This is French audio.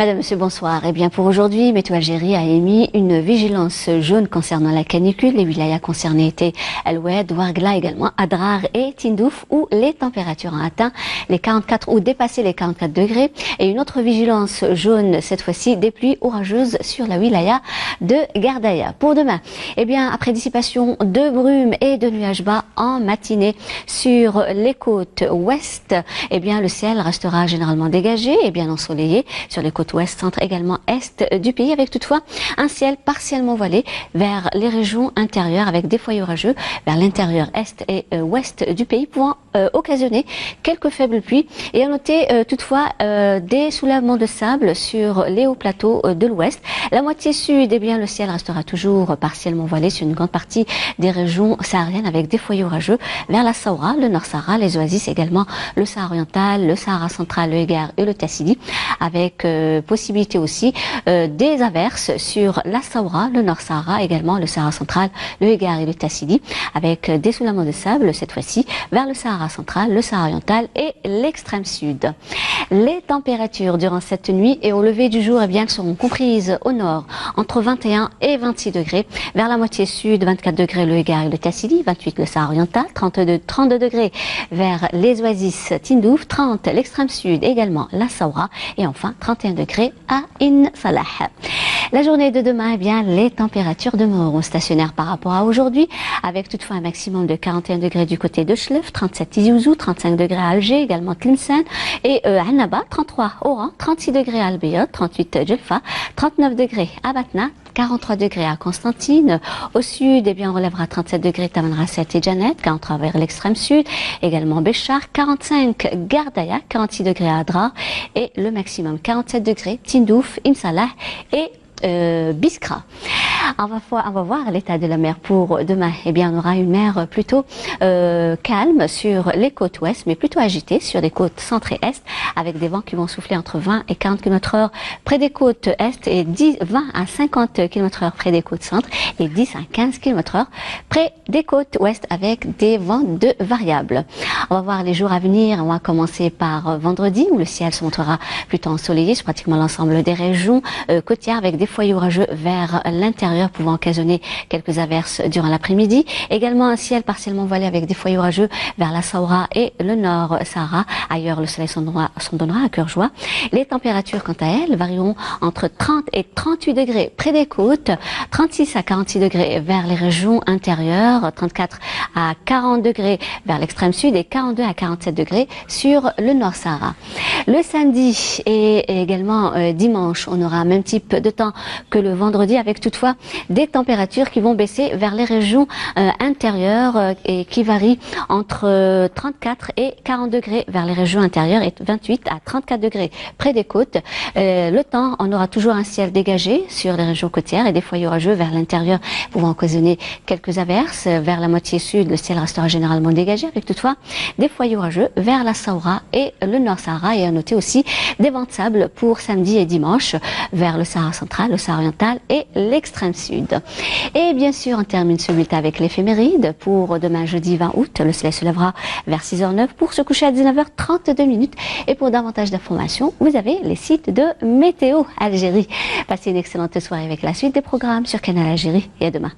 Madame, Monsieur, bonsoir. Eh bien, pour aujourd'hui, Météo Algérie a émis une vigilance jaune concernant la canicule. Les wilayas concernés étaient El Oued, Ouargla également, Adrar et Tindouf, où les températures ont atteint les 44 ou dépassé les 44 degrés. Et une autre vigilance jaune, cette fois-ci, des pluies orageuses sur la wilaya de Gardaya. Pour demain, eh bien, après dissipation de brumes et de nuages bas en matinée sur les côtes ouest, eh bien, le ciel restera généralement dégagé et bien ensoleillé sur les côtes ouest, centre, également est du pays, avec toutefois un ciel partiellement voilé vers les régions intérieures avec des foyers orageux vers l'intérieur est et ouest du pays, pouvant occasionner quelques faibles pluies. Et à noter toutefois des soulèvements de sable sur les hauts plateaux de l'ouest. La moitié sud, eh bien, le ciel restera toujours partiellement voilé sur une grande partie des régions sahariennes avec des foyers orageux vers la Saoura, le Nord Sahara, les oasis également, le Sahara oriental, le Sahara central, le Hégard et le Tassili, avec possibilité aussi des averses sur la Saoura, le Nord Sahara, également le Sahara central, le Hégard et le Tassili, avec des soulèvements de sable cette fois-ci vers le Sahara central, le Sahara oriental et l'extrême sud. Les températures durant cette nuit et au lever du jour, eh bien, seront comprises au nord entre 21 et 26 degrés, vers la moitié sud 24 degrés le Hégard et le Tassili, 28 le Sahara oriental, 32 degrés vers les oasis Tindouf, 30 l'extrême sud également la Saoura et enfin 31 degrés à In Salah. La journée de demain, eh bien, les températures demeureront stationnaires par rapport à aujourd'hui, avec toutefois un maximum de 41 degrés du côté de Chlef, 37 Tizi Ouzou, 35 degrés à Alger, également Tlemcen et Annaba, 33 Oran, 36 degrés à Al-Bayad, 38 Djelfa, 39 degrés à Batna, 43 degrés à Constantine. Au sud, eh bien, on relèvera 37 degrés Tamanrasset et Janet, 43 vers l'extrême sud, également Béchar, 45 Gardaya, 46 degrés à Adrar et le maximum 47 degrés Tindouf, Insalah et Biskra. On va voir l'état de la mer pour demain. Eh bien, on aura une mer plutôt calme sur les côtes ouest, mais plutôt agitée sur les côtes centre et est, avec des vents qui vont souffler entre 20 et 40 km/h près des côtes est et 20 à 50 km/h près des côtes centre et 10 à 15 km/h près des côtes ouest, avec des vents de variables. On va voir les jours à venir. On va commencer par vendredi, où le ciel se montrera plutôt ensoleillé sur pratiquement l'ensemble des régions côtières, avec des foyers orageux vers l'intérieur pouvant occasionner quelques averses durant l'après-midi. Également un ciel partiellement voilé avec des foyers orageux vers la Saoura et le Nord Sahara. Ailleurs, le soleil s'en donnera à cœur joie. Les températures, quant à elles, varieront entre 30 et 38 degrés près des côtes, 36 à 46 degrés vers les régions intérieures, 34 à 40 degrés vers l'extrême sud et 42 à 47 degrés sur le Nord Sahara. Le samedi et également dimanche, on aura un même type de temps que le vendredi, avec toutefois des températures qui vont baisser vers les régions intérieures et qui varient entre 34 et 40 degrés vers les régions intérieures et 28 à 34 degrés près des côtes. Le temps, on aura toujours un ciel dégagé sur les régions côtières et des foyers orageux vers l'intérieur pouvant occasionner quelques averses. Vers la moitié sud, le ciel restera généralement dégagé, avec toutefois des foyers orageux vers la Saoura et le Nord Sahara, et à noter aussi des vents de sable pour samedi et dimanche vers le Sahara central, le Sahara oriental et l'extrême sud. Et bien sûr, on termine ce bulletin avec l'éphéméride. Pour demain jeudi 20 août, le soleil se lèvera vers 6h09 pour se coucher à 19h32. Et pour davantage d'informations, vous avez les sites de Météo Algérie. Passez une excellente soirée avec la suite des programmes sur Canal Algérie et à demain.